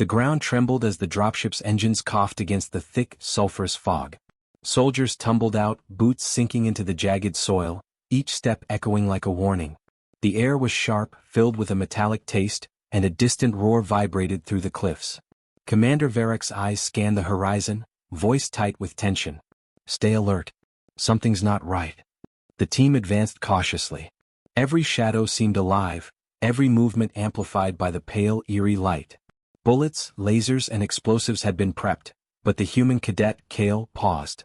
The ground trembled as the dropship's engines coughed against the thick, sulphurous fog. Soldiers tumbled out, boots sinking into the jagged soil, each step echoing like a warning. The air was sharp, filled with a metallic taste, and a distant roar vibrated through the cliffs. Commander Varek's eyes scanned the horizon, voice tight with tension. "Stay alert. Something's not right." The team advanced cautiously. Every shadow seemed alive, every movement amplified by the pale, eerie light. Bullets, lasers, and explosives had been prepped, but the human cadet, Kale, paused.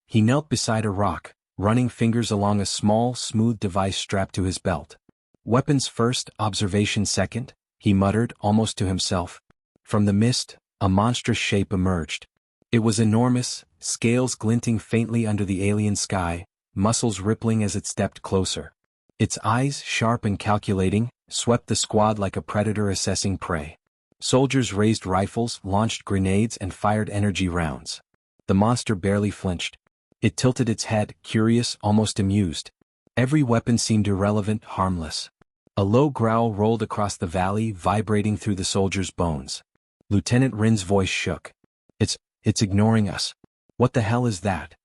He knelt beside a rock, running fingers along a small, smooth device strapped to his belt. "Weapons first, observation second," he muttered, almost to himself. From the mist, a monstrous shape emerged. It was enormous, scales glinting faintly under the alien sky, muscles rippling as it stepped closer. Its eyes, sharp and calculating, swept the squad like a predator assessing prey. Soldiers raised rifles, launched grenades, and fired energy rounds. The monster barely flinched. It tilted its head, curious, almost amused. Every weapon seemed irrelevant, harmless. A low growl rolled across the valley, vibrating through the soldiers' bones. Lieutenant Rin's voice shook. It's ignoring us. What the hell is that?"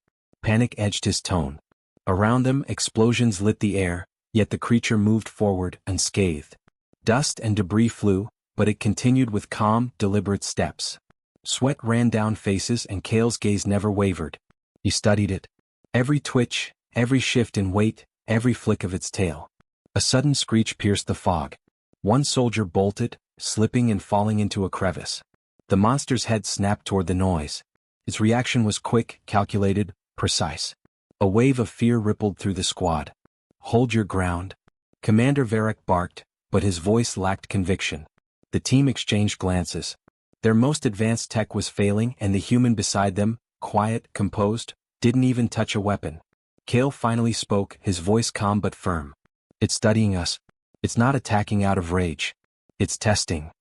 Panic edged his tone. Around them, explosions lit the air, yet the creature moved forward, unscathed. Dust and debris flew, but it continued with calm, deliberate steps. Sweat ran down faces and Kale's gaze never wavered. He studied it. Every twitch, every shift in weight, every flick of its tail. A sudden screech pierced the fog. One soldier bolted, slipping and falling into a crevice. The monster's head snapped toward the noise. Its reaction was quick, calculated, precise. A wave of fear rippled through the squad. "Hold your ground." Commander Varek barked, but his voice lacked conviction. The team exchanged glances. Their most advanced tech was failing, and the human beside them, quiet, composed, didn't even touch a weapon. Kale finally spoke, his voice calm but firm. "It's studying us. It's not attacking out of rage. It's testing."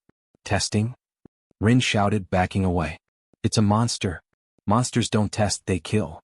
"Testing?" Rin shouted, backing away. "It's a monster. Monsters don't test, they kill."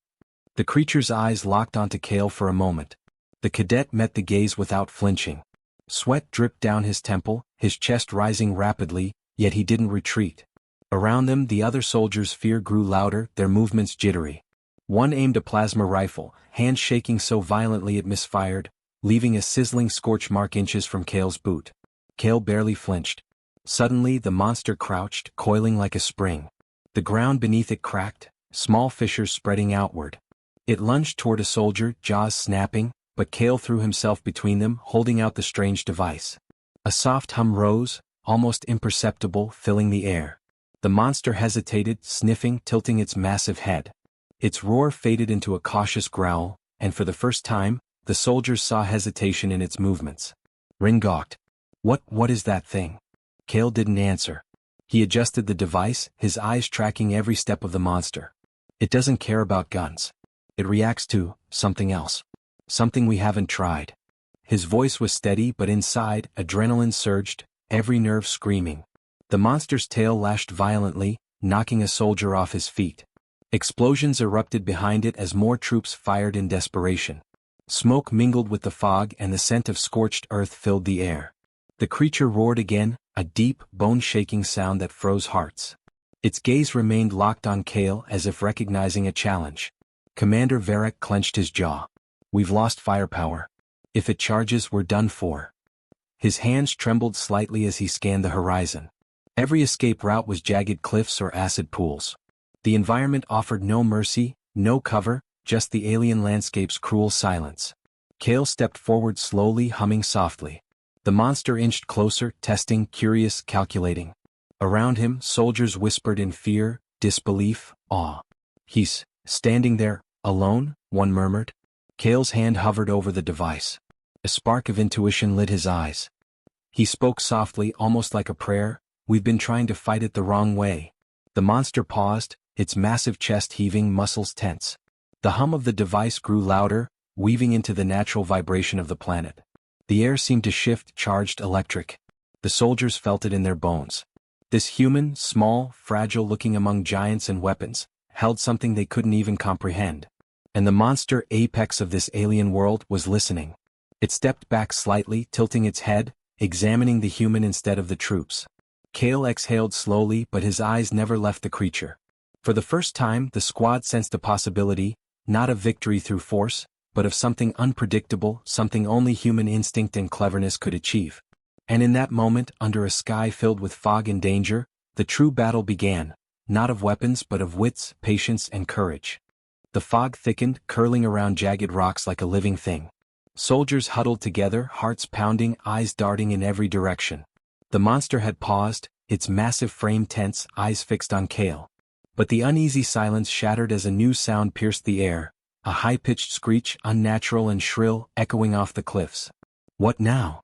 The creature's eyes locked onto Kale for a moment. The cadet met the gaze without flinching. Sweat dripped down his temple, his chest rising rapidly, yet he didn't retreat. Around them, the other soldiers' fear grew louder, their movements jittery. One aimed a plasma rifle, hands shaking so violently it misfired, leaving a sizzling scorch mark inches from Kale's boot. Kale barely flinched. Suddenly, the monster crouched, coiling like a spring. The ground beneath it cracked, small fissures spreading outward. It lunged toward a soldier, jaws snapping, but Kale threw himself between them, holding out the strange device. A soft hum rose, almost imperceptible, filling the air. The monster hesitated, sniffing, tilting its massive head. Its roar faded into a cautious growl, and for the first time, the soldiers saw hesitation in its movements. Rin gawked. What is that thing?" Kale didn't answer. He adjusted the device, his eyes tracking every step of the monster. "It doesn't care about guns. It reacts to something else. Something we haven't tried." His voice was steady, but inside, adrenaline surged, every nerve screaming. The monster's tail lashed violently, knocking a soldier off his feet. Explosions erupted behind it as more troops fired in desperation. Smoke mingled with the fog and the scent of scorched earth filled the air. The creature roared again, a deep, bone-shaking sound that froze hearts. Its gaze remained locked on Kale as if recognizing a challenge. Commander Varek clenched his jaw. "We've lost firepower. If it charges, we're done for." His hands trembled slightly as he scanned the horizon. Every escape route was jagged cliffs or acid pools. The environment offered no mercy, no cover, just the alien landscape's cruel silence. Kale stepped forward slowly, humming softly. The monster inched closer, testing, curious, calculating. Around him, soldiers whispered in fear, disbelief, awe. "He's standing there, alone," one murmured. Kale's hand hovered over the device. A spark of intuition lit his eyes. He spoke softly, almost like a prayer, "We've been trying to fight it the wrong way." The monster paused, its massive chest heaving, muscles tense. The hum of the device grew louder, weaving into the natural vibration of the planet. The air seemed to shift, charged electric. The soldiers felt it in their bones. This human, small, fragile-looking among giants and weapons, held something they couldn't even comprehend. And the monster apex of this alien world was listening. It stepped back slightly, tilting its head, examining the human instead of the troops. Kale exhaled slowly, but his eyes never left the creature. For the first time, the squad sensed a possibility, not of victory through force, but of something unpredictable, something only human instinct and cleverness could achieve. And in that moment, under a sky filled with fog and danger, the true battle began, not of weapons but of wits, patience and courage. The fog thickened, curling around jagged rocks like a living thing. Soldiers huddled together, hearts pounding, eyes darting in every direction. The monster had paused, its massive frame tense, eyes fixed on Kale. But the uneasy silence shattered as a new sound pierced the air, a high-pitched screech, unnatural and shrill, echoing off the cliffs. "What now?"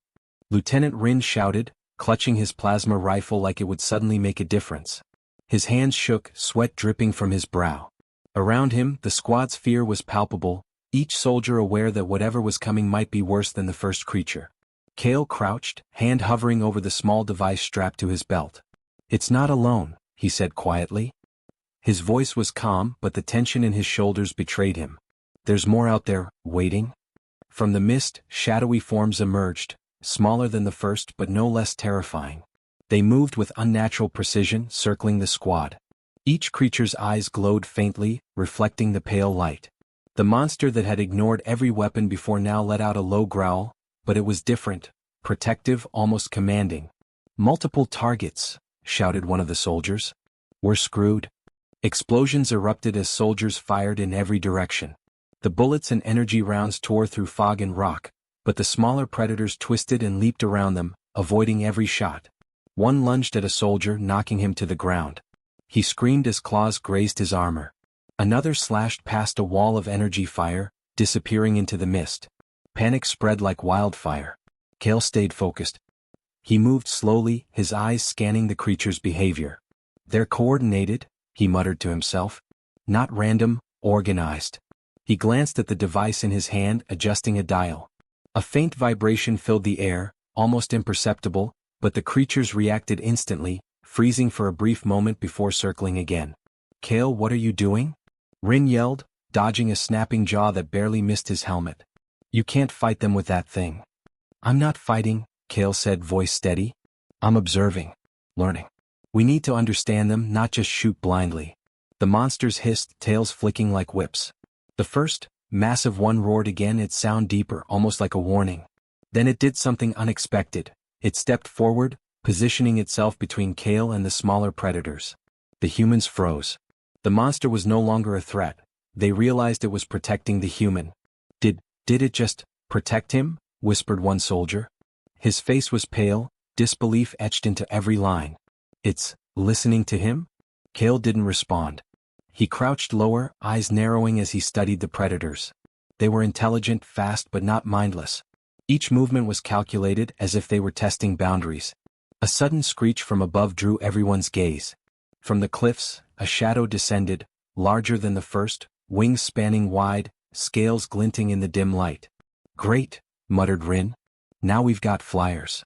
Lieutenant Rin shouted, clutching his plasma rifle like it would suddenly make a difference. His hands shook, sweat dripping from his brow. Around him, the squad's fear was palpable, each soldier aware that whatever was coming might be worse than the first creature. Kale crouched, hand hovering over the small device strapped to his belt. "It's not alone," he said quietly. His voice was calm, but the tension in his shoulders betrayed him. "There's more out there, waiting." From the mist, shadowy forms emerged, smaller than the first but no less terrifying. They moved with unnatural precision, circling the squad. Each creature's eyes glowed faintly, reflecting the pale light. The monster that had ignored every weapon before now let out a low growl, but it was different, protective, almost commanding. "Multiple targets," shouted one of the soldiers. "We're screwed." Explosions erupted as soldiers fired in every direction. The bullets and energy rounds tore through fog and rock, but the smaller predators twisted and leaped around them, avoiding every shot. One lunged at a soldier, knocking him to the ground. He screamed as claws grazed his armor. Another slashed past a wall of energy fire, disappearing into the mist. Panic spread like wildfire. Kale stayed focused. He moved slowly, his eyes scanning the creature's behavior. "They're coordinated," he muttered to himself. "Not random, organized." He glanced at the device in his hand, adjusting a dial. A faint vibration filled the air, almost imperceptible, but the creatures reacted instantly, freezing for a brief moment before circling again. "Kale, what are you doing?" Rin yelled, dodging a snapping jaw that barely missed his helmet. "You can't fight them with that thing." "I'm not fighting," Kale said, voice steady. "I'm observing. Learning. We need to understand them, not just shoot blindly." The monsters hissed, tails flicking like whips. The first, massive one roared again, its sound deeper, almost like a warning. Then it did something unexpected. It stepped forward, positioning itself between Kale and the smaller predators. The humans froze. The monster was no longer a threat. They realized it was protecting the human. Did it just protect him?" whispered one soldier. His face was pale, disbelief etched into every line. "It's listening to him?" Kale didn't respond. He crouched lower, eyes narrowing as he studied the predators. They were intelligent, fast but not mindless. Each movement was calculated, as if they were testing boundaries. A sudden screech from above drew everyone's gaze. From the cliffs, a shadow descended, larger than the first, wings spanning wide, scales glinting in the dim light. "Great," muttered Rin. "Now we've got flyers."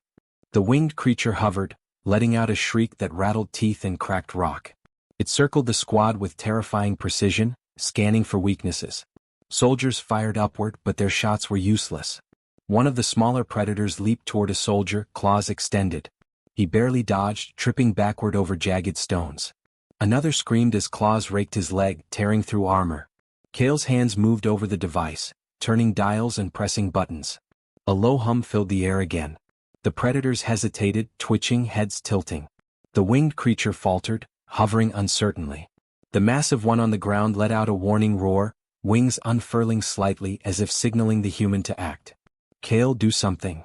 The winged creature hovered, letting out a shriek that rattled teeth and cracked rock. It circled the squad with terrifying precision, scanning for weaknesses. Soldiers fired upward, but their shots were useless. One of the smaller predators leaped toward a soldier, claws extended. He barely dodged, tripping backward over jagged stones. Another screamed as claws raked his leg, tearing through armor. Kale's hands moved over the device, turning dials and pressing buttons. A low hum filled the air again. The predators hesitated, twitching, heads tilting. The winged creature faltered, hovering uncertainly. The massive one on the ground let out a warning roar, wings unfurling slightly as if signaling the human to act. "Kale, do something,"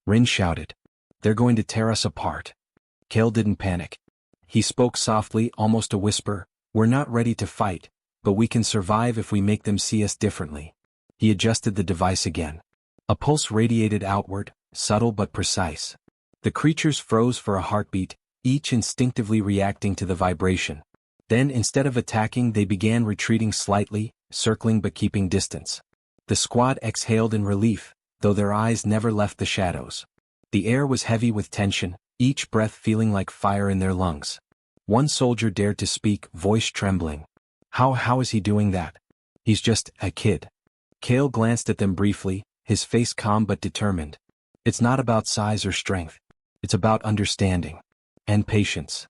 Rin shouted. "They're going to tear us apart." Kale didn't panic. He spoke softly, almost a whisper. "We're not ready to fight, but we can survive if we make them see us differently." He adjusted the device again. A pulse radiated outward, subtle but precise. The creatures froze for a heartbeat, each instinctively reacting to the vibration. Then, instead of attacking, they began retreating slightly, circling but keeping distance. The squad exhaled in relief, though their eyes never left the shadows. The air was heavy with tension, each breath feeling like fire in their lungs. One soldier dared to speak, voice trembling. How is he doing that? He's just a kid." Kale glanced at them briefly, his face calm but determined. "It's not about size or strength. It's about understanding. And patience.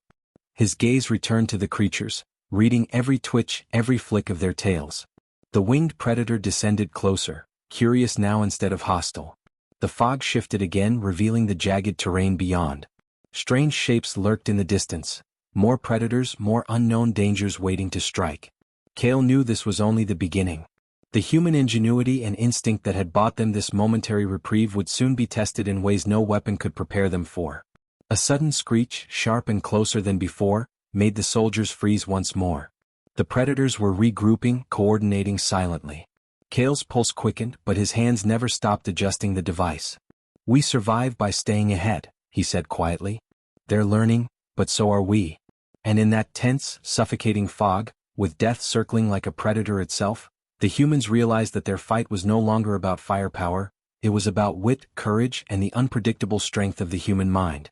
His gaze returned to the creatures, reading every twitch, every flick of their tails. The winged predator descended closer, curious now instead of hostile. The fog shifted again, revealing the jagged terrain beyond. Strange shapes lurked in the distance. More predators, more unknown dangers waiting to strike. Kale knew this was only the beginning. The human ingenuity and instinct that had bought them this momentary reprieve would soon be tested in ways no weapon could prepare them for. A sudden screech, sharp and closer than before, made the soldiers freeze once more. The predators were regrouping, coordinating silently. Kale's pulse quickened, but his hands never stopped adjusting the device. "We survive by staying ahead," he said quietly. "They're learning, but so are we." And in that tense, suffocating fog, with death circling like a predator itself, the humans realized that their fight was no longer about firepower, it was about wit, courage, and the unpredictable strength of the human mind.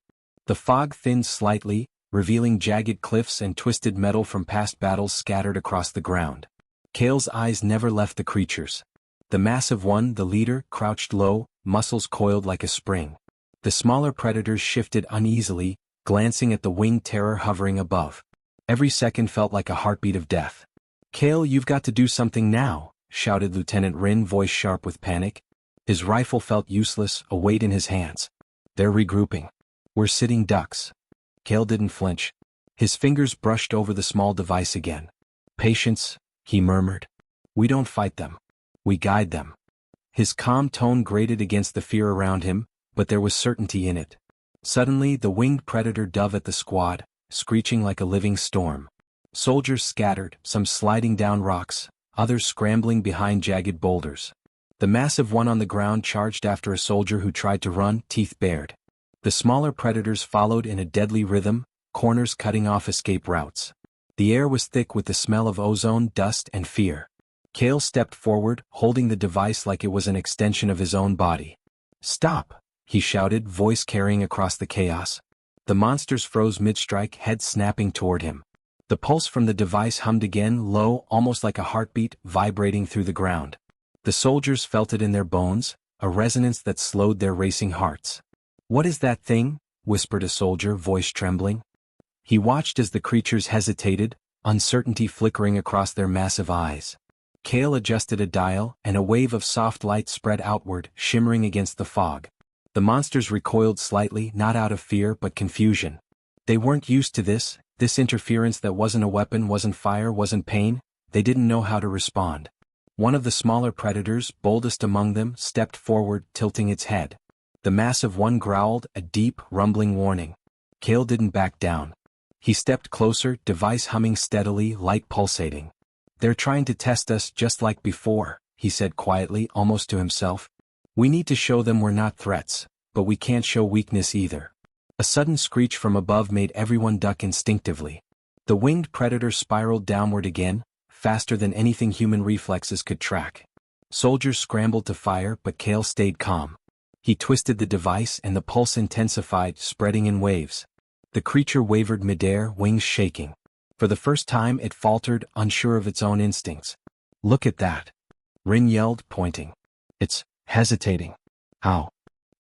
The fog thinned slightly, revealing jagged cliffs and twisted metal from past battles scattered across the ground. Kale's eyes never left the creatures. The massive one, the leader, crouched low, muscles coiled like a spring. The smaller predators shifted uneasily, glancing at the winged terror hovering above. Every second felt like a heartbeat of death. "Kale, you've got to do something now," shouted Lieutenant Rin, voice sharp with panic. His rifle felt useless, a weight in his hands. "They're regrouping. We're sitting ducks." Kale didn't flinch. His fingers brushed over the small device again. "Patience," he murmured. "We don't fight them. We guide them." His calm tone grated against the fear around him, but there was certainty in it. Suddenly the winged predator dove at the squad, screeching like a living storm. Soldiers scattered, some sliding down rocks, others scrambling behind jagged boulders. The massive one on the ground charged after a soldier who tried to run, teeth bared. The smaller predators followed in a deadly rhythm, corners cutting off escape routes. The air was thick with the smell of ozone, dust, and fear. Kale stepped forward, holding the device like it was an extension of his own body. "Stop!" he shouted, voice carrying across the chaos. The monsters froze mid-strike, heads snapping toward him. The pulse from the device hummed again, low, almost like a heartbeat, vibrating through the ground. The soldiers felt it in their bones, a resonance that slowed their racing hearts. "What is that thing?" whispered a soldier, voice trembling. He watched as the creatures hesitated, uncertainty flickering across their massive eyes. Kale adjusted a dial, and a wave of soft light spread outward, shimmering against the fog. The monsters recoiled slightly, not out of fear but confusion. They weren't used to this interference that wasn't a weapon, wasn't fire, wasn't pain. They didn't know how to respond. One of the smaller predators, boldest among them, stepped forward, tilting its head. The massive one growled, a deep, rumbling warning. Kale didn't back down. He stepped closer, device humming steadily, light pulsating. "They're trying to test us just like before," he said quietly, almost to himself. "We need to show them we're not threats, but we can't show weakness either." A sudden screech from above made everyone duck instinctively. The winged predator spiraled downward again, faster than anything human reflexes could track. Soldiers scrambled to fire, but Kale stayed calm. He twisted the device and the pulse intensified, spreading in waves. The creature wavered midair, wings shaking. For the first time it faltered, unsure of its own instincts. "Look at that!" Rin yelled, pointing. "It's hesitating." "How?"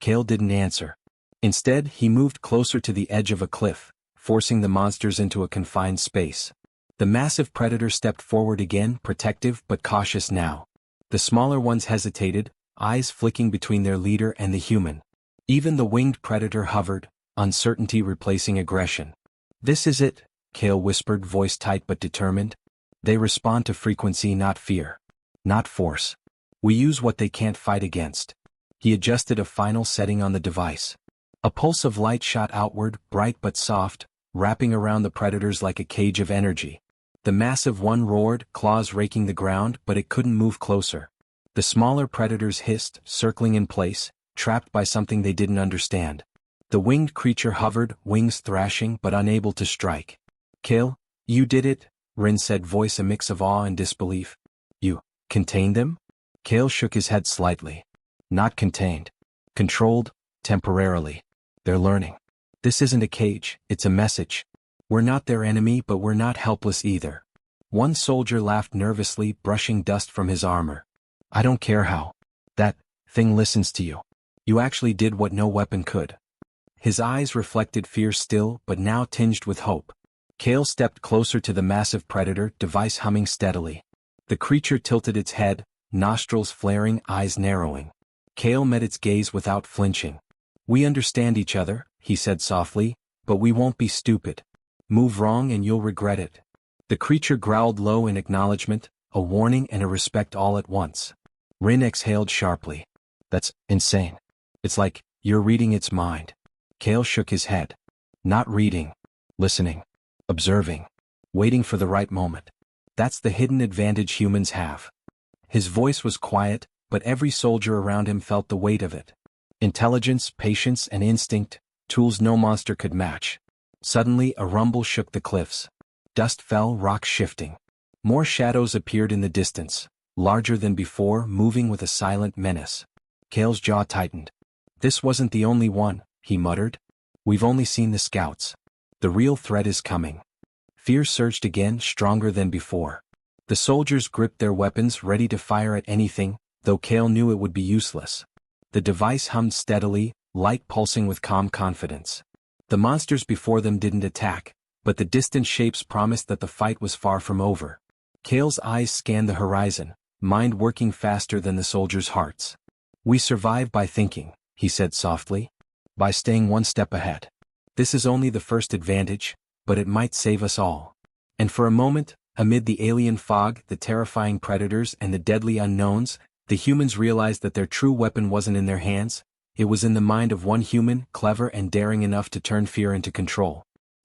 Kale didn't answer. Instead, he moved closer to the edge of a cliff, forcing the monsters into a confined space. The massive predator stepped forward again, protective but cautious now. The smaller ones hesitated, eyes flicking between their leader and the human. Even the winged predator hovered, uncertainty replacing aggression. "This is it," Kale whispered, voice tight but determined. "They respond to frequency, not fear. Not force. We use what they can't fight against." He adjusted a final setting on the device. A pulse of light shot outward, bright but soft, wrapping around the predators like a cage of energy. The massive one roared, claws raking the ground, but it couldn't move closer. The smaller predators hissed, circling in place, trapped by something they didn't understand. The winged creature hovered, wings thrashing but unable to strike. "Kale, you did it," Rin said, voice a mix of awe and disbelief. "You contained them?" Kale shook his head slightly. "Not contained. Controlled, temporarily. They're learning. This isn't a cage, it's a message. We're not their enemy, but we're not helpless either." One soldier laughed nervously, brushing dust from his armor. "I don't care how. That thing listens to you. You actually did what no weapon could." His eyes reflected fear still, but now tinged with hope. Kale stepped closer to the massive predator, device humming steadily. The creature tilted its head, nostrils flaring, eyes narrowing. Kale met its gaze without flinching. "We understand each other," he said softly, "but we won't be stupid. Move wrong and you'll regret it." The creature growled low in acknowledgement, a warning and a respect all at once. Rin exhaled sharply. "That's insane. It's like you're reading its mind." Kale shook his head. "Not reading. Listening. Observing. Waiting for the right moment. That's the hidden advantage humans have." His voice was quiet, but every soldier around him felt the weight of it. Intelligence, patience, and instinct, tools no monster could match. Suddenly a rumble shook the cliffs. Dust fell, rocks shifting. More shadows appeared in the distance, larger than before, moving with a silent menace. Kale's jaw tightened. "This wasn't the only one," he muttered. "We've only seen the scouts. The real threat is coming." Fear surged again, stronger than before. The soldiers gripped their weapons, ready to fire at anything, though Kale knew it would be useless. The device hummed steadily, light pulsing with calm confidence. The monsters before them didn't attack, but the distant shapes promised that the fight was far from over. Kale's eyes scanned the horizon, mind working faster than the soldiers' hearts. "We survive by thinking," he said softly. "By staying one step ahead. This is only the first advantage, but it might save us all." And for a moment, amid the alien fog, the terrifying predators, and the deadly unknowns, the humans realized that their true weapon wasn't in their hands, it was in the mind of one human, clever and daring enough to turn fear into control.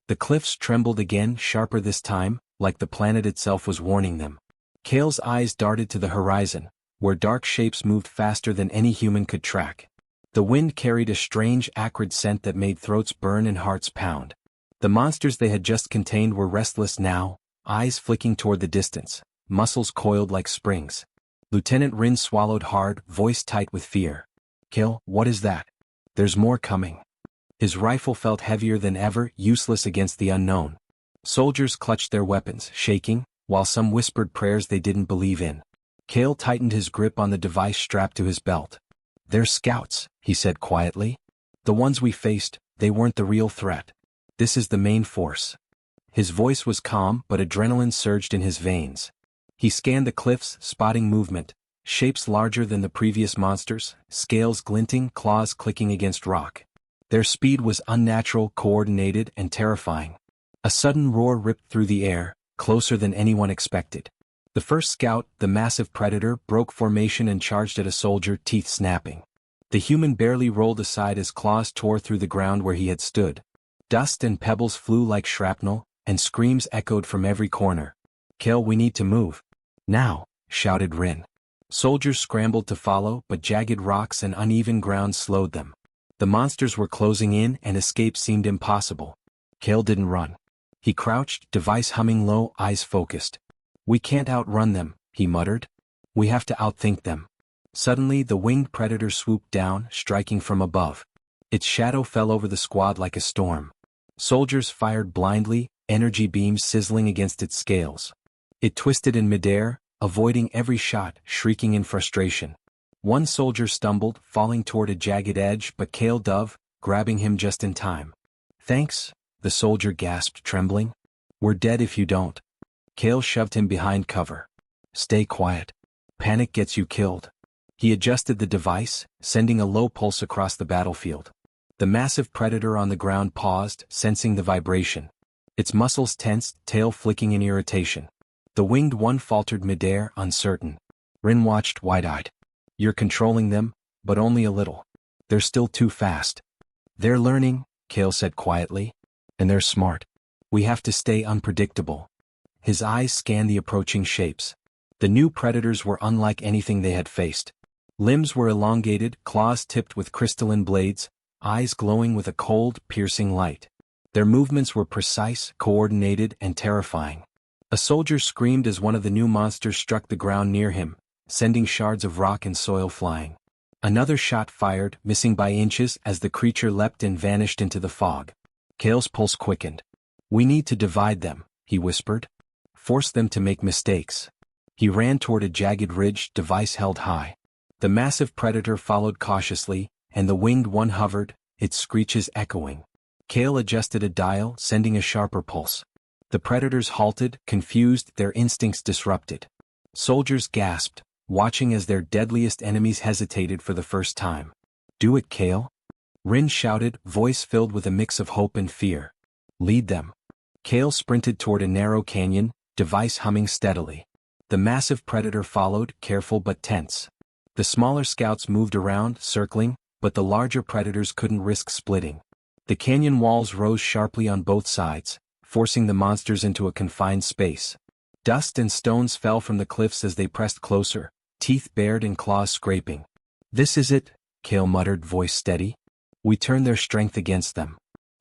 The cliffs trembled again, sharper this time, like the planet itself was warning them. Kale's eyes darted to the horizon, where dark shapes moved faster than any human could track. The wind carried a strange, acrid scent that made throats burn and hearts pound. The monsters they had just contained were restless now, eyes flicking toward the distance, muscles coiled like springs. Lieutenant Rin swallowed hard, voice tight with fear. "Kale, what is that?" "There's more coming." His rifle felt heavier than ever, useless against the unknown. Soldiers clutched their weapons, shaking, while some whispered prayers they didn't believe in. Kale tightened his grip on the device strapped to his belt. "They're scouts," he said quietly. "The ones we faced, they weren't the real threat. This is the main force." His voice was calm, but adrenaline surged in his veins. He scanned the cliffs, spotting movement, shapes larger than the previous monsters, scales glinting, claws clicking against rock. Their speed was unnatural, coordinated, and terrifying. A sudden roar ripped through the air, closer than anyone expected. The first scout, the massive predator, broke formation and charged at a soldier, teeth snapping. The human barely rolled aside as claws tore through the ground where he had stood. Dust and pebbles flew like shrapnel, and screams echoed from every corner. "Kale, we need to move. Now," shouted Rin. Soldiers scrambled to follow, but jagged rocks and uneven ground slowed them. The monsters were closing in and escape seemed impossible. Kale didn't run. He crouched, device humming low, eyes focused. "We can't outrun them," he muttered. "We have to outthink them." Suddenly the winged predator swooped down, striking from above. Its shadow fell over the squad like a storm. Soldiers fired blindly, energy beams sizzling against its scales. It twisted in midair, avoiding every shot, shrieking in frustration. One soldier stumbled, falling toward a jagged edge, but Kale dove, grabbing him just in time. "Thanks," the soldier gasped, trembling. "We're dead if you don't." Kale shoved him behind cover. "Stay quiet. Panic gets you killed." He adjusted the device, sending a low pulse across the battlefield. The massive predator on the ground paused, sensing the vibration. Its muscles tensed, tail flicking in irritation. The winged one faltered midair, uncertain. Rin watched, wide-eyed. "You're controlling them, but only a little. They're still too fast." "They're learning," Kale said quietly. "And they're smart. We have to stay unpredictable." His eyes scanned the approaching shapes. The new predators were unlike anything they had faced. Limbs were elongated, claws tipped with crystalline blades, eyes glowing with a cold, piercing light. Their movements were precise, coordinated, and terrifying. A soldier screamed as one of the new monsters struck the ground near him, sending shards of rock and soil flying. Another shot fired, missing by inches as the creature leapt and vanished into the fog. Kale's pulse quickened. "We need to divide them," he whispered. "Force them to make mistakes." He ran toward a jagged ridge, device held high. The massive predator followed cautiously, and the winged one hovered, its screeches echoing. Kale adjusted a dial, sending a sharper pulse. The predators halted, confused, their instincts disrupted. Soldiers gasped, watching as their deadliest enemies hesitated for the first time. "Do it, Kale!" Rin shouted, voice filled with a mix of hope and fear. "Lead them." Kale sprinted toward a narrow canyon, device humming steadily. The massive predator followed, careful but tense. The smaller scouts moved around, circling, but the larger predators couldn't risk splitting. The canyon walls rose sharply on both sides, forcing the monsters into a confined space. Dust and stones fell from the cliffs as they pressed closer, teeth bared and claws scraping. "This is it," Kale muttered, voice steady. "We turn their strength against them."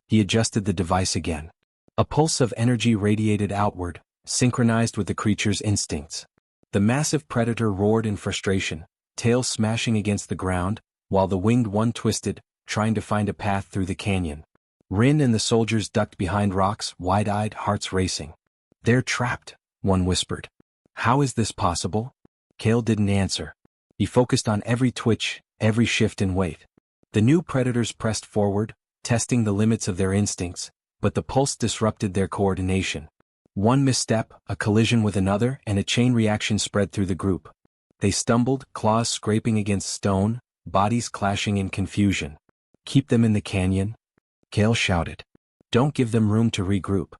He adjusted the device again. A pulse of energy radiated outward, synchronized with the creature's instincts. The massive predator roared in frustration, tail smashing against the ground, while the winged one twisted, trying to find a path through the canyon. Rin and the soldiers ducked behind rocks, wide-eyed, hearts racing. "They're trapped," one whispered. "How is this possible?" Kale didn't answer. He focused on every twitch, every shift in weight. The new predators pressed forward, testing the limits of their instincts, but the pulse disrupted their coordination. One misstep, a collision with another, and a chain reaction spread through the group. They stumbled, claws scraping against stone, bodies clashing in confusion. "Keep them in the canyon," Kale shouted. "Don't give them room to regroup."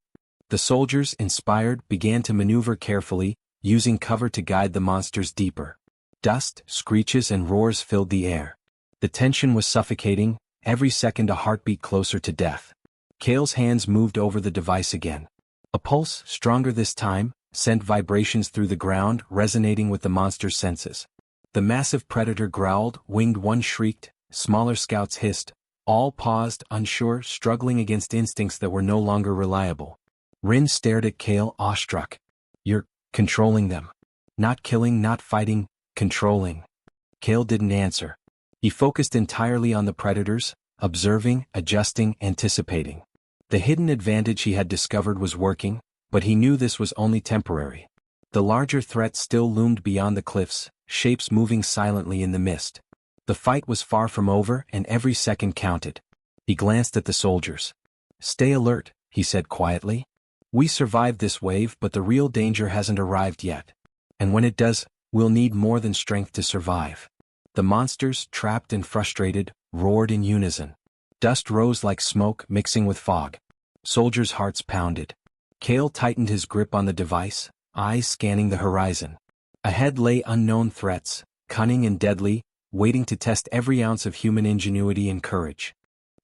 The soldiers, inspired, began to maneuver carefully, using cover to guide the monsters deeper. Dust, screeches and roars filled the air. The tension was suffocating, every second a heartbeat closer to death. Kale's hands moved over the device again. A pulse, stronger this time, sent vibrations through the ground, resonating with the monster's senses. The massive predator growled, winged one shrieked, smaller scouts hissed. All paused, unsure, struggling against instincts that were no longer reliable. Rin stared at Kale, awestruck. "You're controlling them. Not killing, not fighting, controlling." Kale didn't answer. He focused entirely on the predators, observing, adjusting, anticipating. The hidden advantage he had discovered was working, but he knew this was only temporary. The larger threat still loomed beyond the cliffs, shapes moving silently in the mist. The fight was far from over, and every second counted. He glanced at the soldiers. "Stay alert," he said quietly. "We survived this wave, but the real danger hasn't arrived yet. And when it does, we'll need more than strength to survive." The monsters, trapped and frustrated, roared in unison. Dust rose like smoke, mixing with fog. Soldiers' hearts pounded. Kale tightened his grip on the device, eyes scanning the horizon. Ahead lay unknown threats, cunning and deadly, waiting to test every ounce of human ingenuity and courage.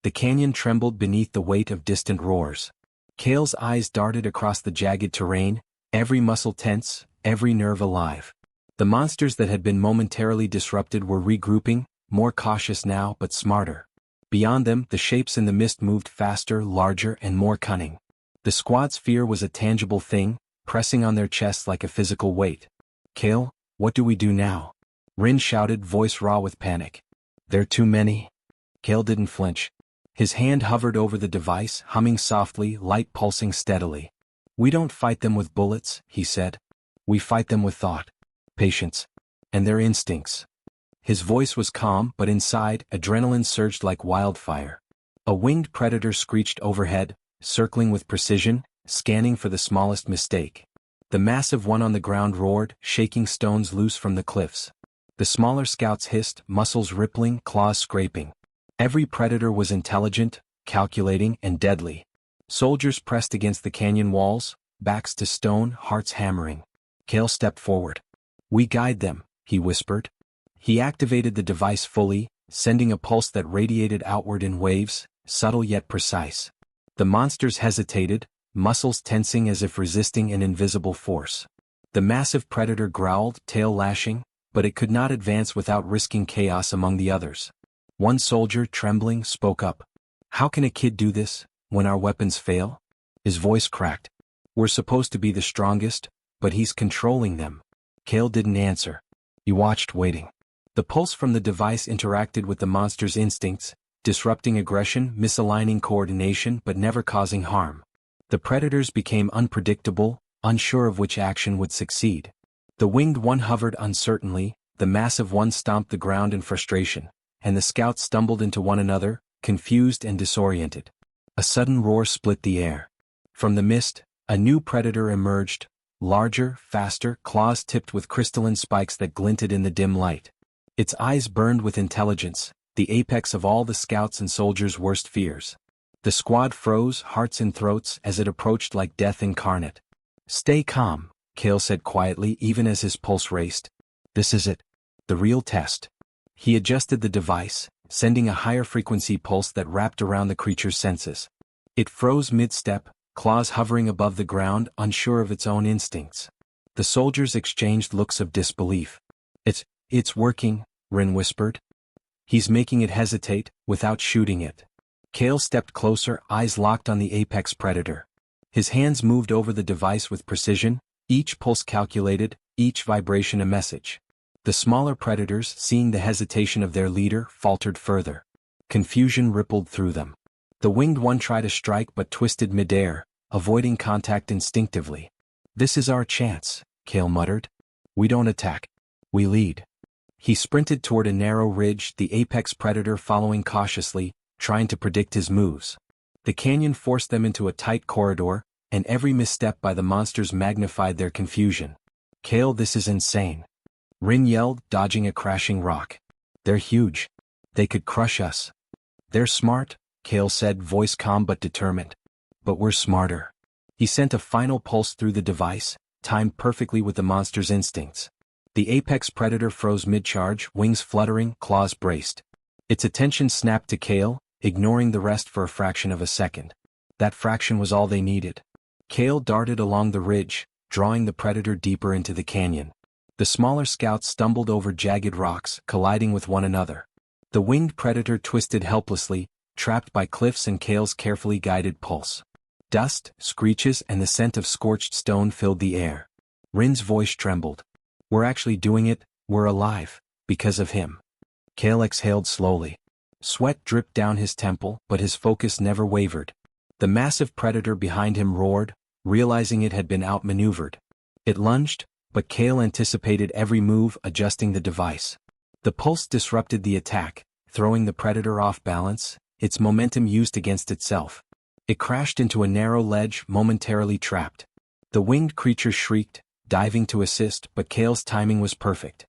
The canyon trembled beneath the weight of distant roars. Kale's eyes darted across the jagged terrain, every muscle tense, every nerve alive. The monsters that had been momentarily disrupted were regrouping, more cautious now but smarter. Beyond them, the shapes in the mist moved faster, larger, and more cunning. The squad's fear was a tangible thing, pressing on their chests like a physical weight. "Kale, what do we do now?" Rin shouted, voice raw with panic. "There are too many." Kale didn't flinch. His hand hovered over the device, humming softly, light pulsing steadily. "We don't fight them with bullets," he said. "We fight them with thought, patience, and their instincts." His voice was calm, but inside, adrenaline surged like wildfire. A winged predator screeched overhead, circling with precision, scanning for the smallest mistake. The massive one on the ground roared, shaking stones loose from the cliffs. The smaller scouts hissed, muscles rippling, claws scraping. Every predator was intelligent, calculating, and deadly. Soldiers pressed against the canyon walls, backs to stone, hearts hammering. Kale stepped forward. "We guide them," he whispered. He activated the device fully, sending a pulse that radiated outward in waves, subtle yet precise. The monsters hesitated, muscles tensing as if resisting an invisible force. The massive predator growled, tail lashing, but it could not advance without risking chaos among the others. One soldier, trembling, spoke up. "How can a kid do this, when our weapons fail?" His voice cracked. "We're supposed to be the strongest, but he's controlling them." Kale didn't answer. He watched, waiting. The pulse from the device interacted with the monster's instincts, disrupting aggression, misaligning coordination but never causing harm. The predators became unpredictable, unsure of which action would succeed. The winged one hovered uncertainly, the massive one stomped the ground in frustration, and the scouts stumbled into one another, confused and disoriented. A sudden roar split the air. From the mist, a new predator emerged, larger, faster, claws tipped with crystalline spikes that glinted in the dim light. Its eyes burned with intelligence, the apex of all the scouts and soldiers' worst fears. The squad froze, hearts in throats, as it approached like death incarnate. "Stay calm," Cale said quietly even as his pulse raced. "This is it. The real test." He adjusted the device, sending a higher frequency pulse that wrapped around the creature's senses. It froze mid-step, claws hovering above the ground, unsure of its own instincts. The soldiers exchanged looks of disbelief. It's working," Rin whispered. "He's making it hesitate, without shooting it." Cale stepped closer, eyes locked on the apex predator. His hands moved over the device with precision, each pulse calculated, each vibration a message. The smaller predators, seeing the hesitation of their leader, faltered further. Confusion rippled through them. The winged one tried to strike but twisted midair, avoiding contact instinctively. "This is our chance," Cale muttered. "We don't attack. We lead." He sprinted toward a narrow ridge, the apex predator following cautiously, trying to predict his moves. The canyon forced them into a tight corridor, and every misstep by the monsters magnified their confusion. "Cale, this is insane," Rin yelled, dodging a crashing rock. "They're huge. They could crush us." "They're smart," Cale said, voice calm but determined. "But we're smarter." He sent a final pulse through the device, timed perfectly with the monster's instincts. The apex predator froze mid-charge, wings fluttering, claws braced. Its attention snapped to Cale, ignoring the rest for a fraction of a second. That fraction was all they needed. Cale darted along the ridge, drawing the predator deeper into the canyon. The smaller scouts stumbled over jagged rocks, colliding with one another. The winged predator twisted helplessly, trapped by cliffs and Cale's carefully guided pulse. Dust, screeches, and the scent of scorched stone filled the air. Rin's voice trembled. "We're actually doing it, we're alive, because of him." Cale exhaled slowly. Sweat dripped down his temple, but his focus never wavered. The massive predator behind him roared, realizing it had been outmaneuvered. It lunged, but Cale anticipated every move, adjusting the device. The pulse disrupted the attack, throwing the predator off balance, its momentum used against itself. It crashed into a narrow ledge, momentarily trapped. The winged creature shrieked, diving to assist, but Cale's timing was perfect.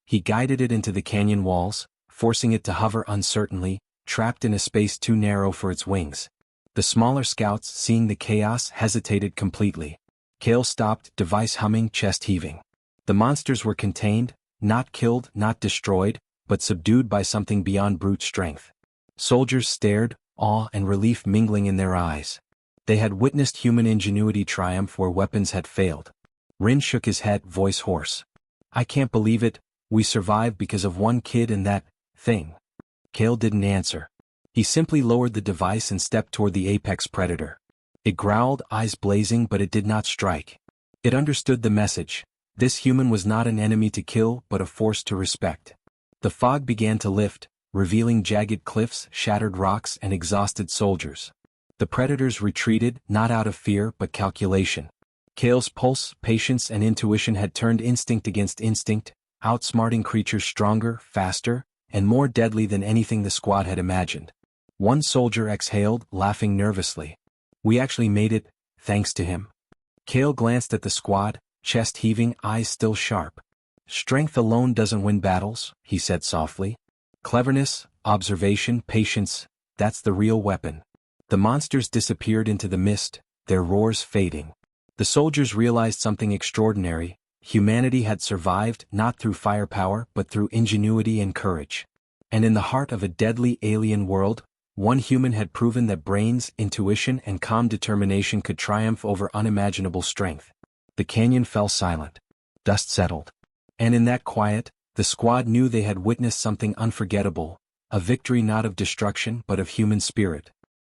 He guided it into the canyon walls, forcing it to hover uncertainly, trapped in a space too narrow for its wings. The smaller scouts, seeing the chaos, hesitated completely. Cale stopped, device humming, chest heaving. The monsters were contained, not killed, not destroyed, but subdued by something beyond brute strength. Soldiers stared, awe and relief mingling in their eyes. They had witnessed human ingenuity triumph where weapons had failed. Rin shook his head, voice hoarse. "I can't believe it, we survived because of one kid and that thing." Cale didn't answer. He simply lowered the device and stepped toward the apex predator. It growled, eyes blazing, but it did not strike. It understood the message. This human was not an enemy to kill, but a force to respect. The fog began to lift, revealing jagged cliffs, shattered rocks, and exhausted soldiers. The predators retreated, not out of fear, but calculation. Cale's pulse, patience, and intuition had turned instinct against instinct, outsmarting creatures stronger, faster, and more deadly than anything the squad had imagined. One soldier exhaled, laughing nervously. "We actually made it, thanks to him." Cale glanced at the squad, chest heaving, eyes still sharp. "Strength alone doesn't win battles," he said softly. "Cleverness, observation, patience, that's the real weapon." The monsters disappeared into the mist, their roars fading. The soldiers realized something extraordinary. Humanity had survived not through firepower but through ingenuity and courage. And in the heart of a deadly alien world, one human had proven that brains, intuition, and calm determination could triumph over unimaginable strength. The canyon fell silent. Dust settled. And in that quiet, the squad knew they had witnessed something unforgettable, a victory not of destruction but of human spirit.